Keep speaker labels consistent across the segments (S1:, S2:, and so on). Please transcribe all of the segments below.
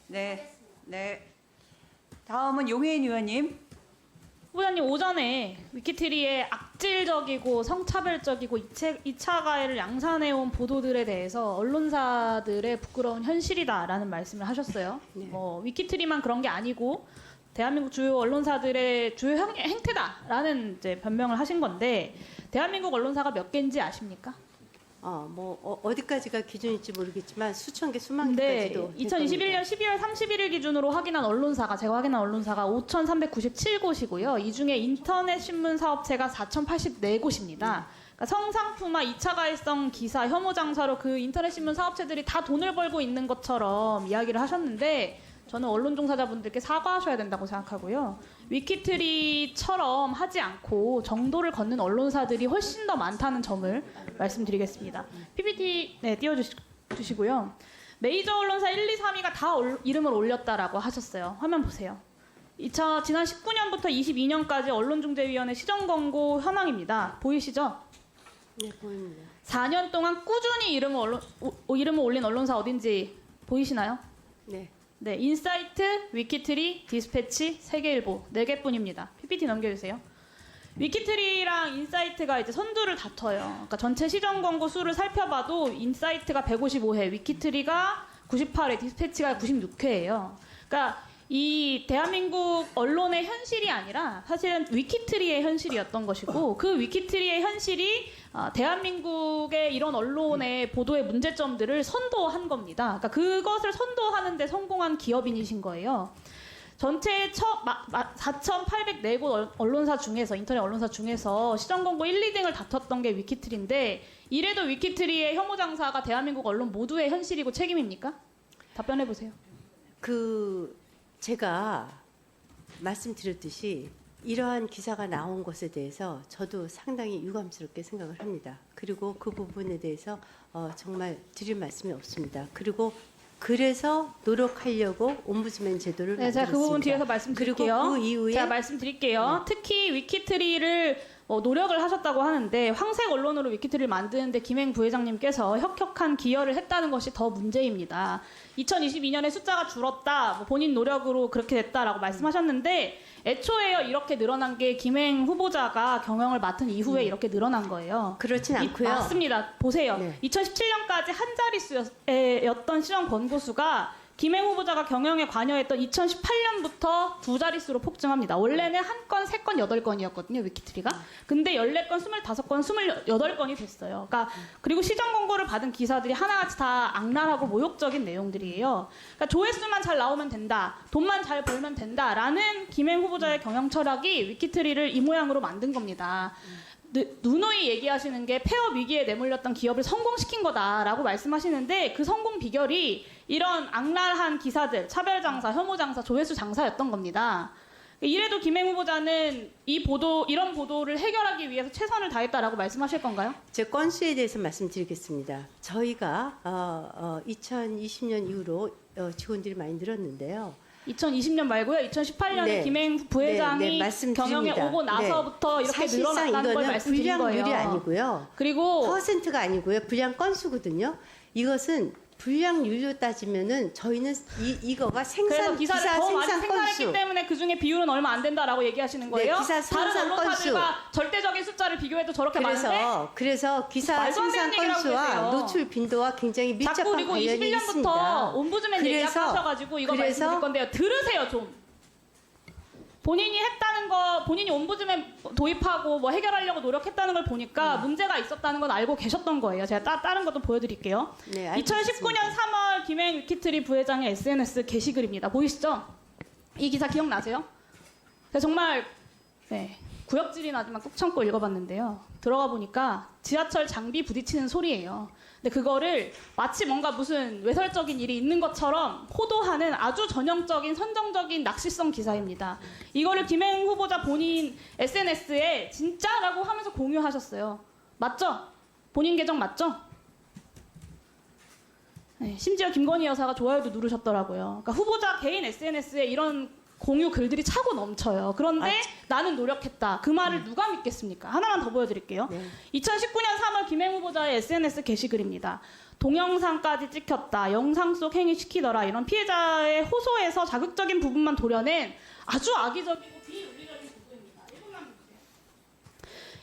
S1: 네. 네. 다음은 용혜인 의원님.
S2: 후보자님, 오전에 위키트리의 악질적이고 성차별적이고 2차 가해를 양산해온 보도들에 대해서 언론사들의 부끄러운 현실이다라는 말씀을 하셨어요.
S1: 네.
S2: 위키트리만 그런 게 아니고 대한민국 주요 언론사들의 주요 행태다라는 이제 변명을 하신 건데, 대한민국 언론사가 몇 개인지 아십니까?
S3: 어디까지가 기준일지 모르겠지만 수천 개, 수만
S2: 네,
S3: 개까지도.
S2: 2021년 12월 31일 기준으로 확인한 언론사가, 제가 확인한 언론사가 5,397곳이고요. 이 중에 인터넷 신문 사업체가 4,084곳입니다. 그러니까 성상품화 2차 가해성 기사 혐오 장사로 그 인터넷 신문 사업체들이 다 돈을 벌고 있는 것처럼 이야기를 하셨는데, 저는 언론 종사자분들께 사과하셔야 된다고 생각하고요. 위키트리처럼 하지 않고 정도를 걷는 언론사들이 훨씬 더 많다는 점을 말씀드리겠습니다. PPT 띄워주시고요. 메이저 언론사 1, 2, 3위가 다 이름을 올렸다라고 하셨어요. 화면 보세요. 지난 19년부터 22년까지 언론중재위원회 시정권고 현황입니다. 보이시죠?
S3: 네, 보입니다.
S2: 4년 동안 꾸준히 이름을 올린 언론사 어딘지 보이시나요?
S3: 네.
S2: 네, 인사이트, 위키트리, 디스패치, 세계일보 4개뿐입니다. PPT 넘겨주세요. 위키트리랑 인사이트가 이제 선두를 다퉈요. 그러니까 전체 시정 권고 수를 살펴봐도 인사이트가 155회, 위키트리가 98회, 디스패치가 96회예요. 그러니까 이 대한민국 언론의 현실이 아니라 사실은 위키트리의 현실이었던 것이고, 그 위키트리의 현실이 대한민국의 이런 언론의 보도의 문제점들을 선도한 겁니다. 그러니까 그것을 선도하는 데 성공한 기업인이신 거예요. 전체 4,804곳 언론사 중에서, 인터넷 언론사 중에서 시정 권고 1, 2등을 다퉜던 게 위키트리인데, 이래도 위키트리의 혐오 장사가 대한민국 언론 모두의 현실이고 책임입니까? 답변해 보세요.
S3: 제가 말씀드렸듯이 이러한 기사가 나온 것에 대해서 저도 상당히 유감스럽게 생각을 합니다. 그리고 그 부분에 대해서 정말 드릴 말씀이 없습니다. 그래서 노력하려고 옴부즈맨 제도를
S2: 네, 제가 그 부분 뒤에서 말씀드릴게요.
S3: 그리고 그 이후에
S2: 제가 말씀드릴게요. 특히 위키트리를 노력을 하셨다고 하는데, 황색 언론으로 위키트리를 만드는데 김행 부회장님께서 혁혁한 기여를 했다는 것이 더 문제입니다. 2022년에 숫자가 줄었다, 본인 노력으로 그렇게 됐다라고 말씀하셨는데, 애초에요 이렇게 늘어난 게 김행 후보자가 경영을 맡은 이후에 이렇게 늘어난 거예요.
S3: 그렇진 않고요.
S2: 맞습니다. 보세요.
S3: 네.
S2: 2017년까지 한 자릿수였던 시정 권고수가 김행 후보자가 경영에 관여했던 2018년부터 두 자릿수로 폭증합니다. 원래는 한 건, 3건, 8건이었거든요, 위키트리가. 근데 14건, 25건, 28건이 됐어요. 그러니까 그리고 시정 권고를 받은 기사들이 하나같이 다 악랄하고 모욕적인 내용들이에요. 그러니까 조회수만 잘 나오면 된다, 돈만 잘 벌면 된다라는 김행 후보자의 경영 철학이 위키트리를 이 모양으로 만든 겁니다. 누누이 얘기하시는 게 폐업 위기에 내몰렸던 기업을 성공시킨 거다라고 말씀하시는데, 그 성공 비결이 이런 악랄한 기사들, 차별장사, 혐오장사, 조회수 장사였던 겁니다. 이래도 김행 후보자는 이런 보도를 해결하기 위해서 최선을 다했다라고 말씀하실 건가요?
S3: 제 건수에 대해서 말씀드리겠습니다. 저희가 2020년 이후로 직원들이 많이 늘었는데요.
S2: 2020년 말고요. 2018년에
S3: 네.
S2: 김행 부회장이
S3: 말씀드립니다.
S2: 경영에 오고 나서부터 이렇게
S3: 사실상
S2: 늘어났다는 걸 말씀드린 거예요.
S3: 불량률이 아니고요.
S2: 그리고
S3: 퍼센트가 아니고요. 불량 건수거든요. 이것은 불량률로 따지면은 저희는 이거가
S2: 그래서
S3: 기사
S2: 기사를 더 많이
S3: 생산
S2: 생산했기
S3: 건수.
S2: 때문에 그 중에 비율은 얼마 안 된다라고 얘기하시는 거예요?
S3: 네, 기사
S2: 다른
S3: 생산
S2: 언론사들과 절대적인 숫자를 비교해도 저렇게 많은데?
S3: 그래서 기사
S2: 말도 안
S3: 생산
S2: 되는 얘기라고
S3: 건수와
S2: 그러세요.
S3: 노출 빈도와 굉장히 밀접한
S2: 자꾸 그리고
S3: 관련이
S2: 21년부터
S3: 있습니다.
S2: 옴부즈맨 얘기하셔가지고 이거 말씀드릴 건데요. 들으세요 좀. 본인이 했다는 거, 본인이 옴부즈맨 도입하고 뭐 해결하려고 노력했다는 걸 보니까 문제가 있었다는 건 알고 계셨던 거예요. 제가 다른 것도 보여드릴게요.
S3: 네,
S2: 2019년 3월 김행 위키트리 부회장의 SNS 게시글입니다. 보이시죠? 이 기사 기억나세요? 제가 정말 구역질이 나지만 꾹 참고 읽어봤는데요. 들어가 보니까 지하철 장비 부딪히는 소리예요. 근데 그거를 마치 뭔가 무슨 외설적인 일이 있는 것처럼 호도하는 아주 전형적인 선정적인 낚시성 기사입니다. 이거를 김행 후보자 본인 SNS에 진짜라고 하면서 공유하셨어요. 맞죠? 본인 계정 맞죠? 네, 심지어 김건희 여사가 좋아요도 누르셨더라고요. 그러니까 후보자 개인 SNS에 이런 공유 글들이 차고 넘쳐요. 그런데 나는 노력했다. 그 말을 누가 믿겠습니까? 하나만 더 보여드릴게요. 2019년 3월 김행 후보자의 SNS 게시글입니다. 동영상까지 찍혔다, 영상 속 행위 시키더라 이런 피해자의 호소에서 자극적인 부분만 도려낸 아주 악의적이고 비윤리적인 보도입니다. 1분만 보세요.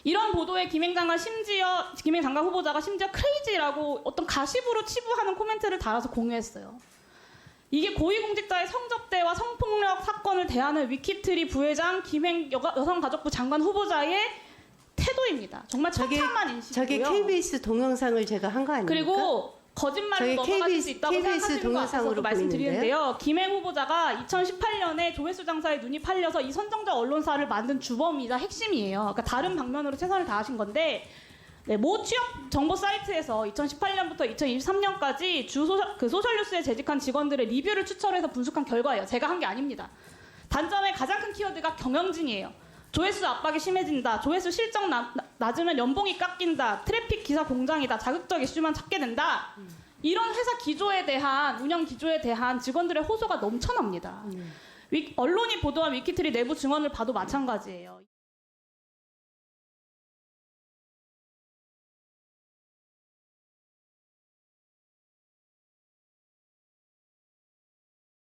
S2: 이런 보도에 김행 장관 후보자가 심지어 크레이지라고 어떤 가십으로 치부하는 코멘트를 달아서 공유했어요. 이게 고위공직자의 성접대와 성폭력 사건을 대하는 위키트리 부회장 김행 여성가족부 장관 후보자의 태도입니다. 정말 처참한 인식이고요.
S3: 저게 KBS 동영상을 제가 한 거 아닙니까?
S2: 그리고 거짓말로
S3: 저희
S2: 넘어갈 수 있다고
S3: KBS
S2: 생각하시는 것 같아서
S3: 동영상으로
S2: 말씀드리는데요. 김행 후보자가 2018년에 조회수 장사에 눈이 팔려서 이 선정적 언론사를 만든 주범이자 핵심이에요. 그러니까 다른 방면으로 최선을 다하신 건데, 네, 모 취업 정보 사이트에서 2018년부터 2023년까지 소셜뉴스에 재직한 직원들의 리뷰를 추천해서 분석한 결과예요. 제가 한 게 아닙니다. 단점의 가장 큰 키워드가 경영진이에요. 조회수 압박이 심해진다. 조회수 실적 낮으면 연봉이 깎인다. 트래픽 기사 공장이다. 자극적 이슈만 찾게 된다. 이런 회사 기조에 대한, 운영 기조에 대한 직원들의 호소가 넘쳐납니다. 언론이 보도한 위키트리 내부 증언을 봐도 마찬가지예요.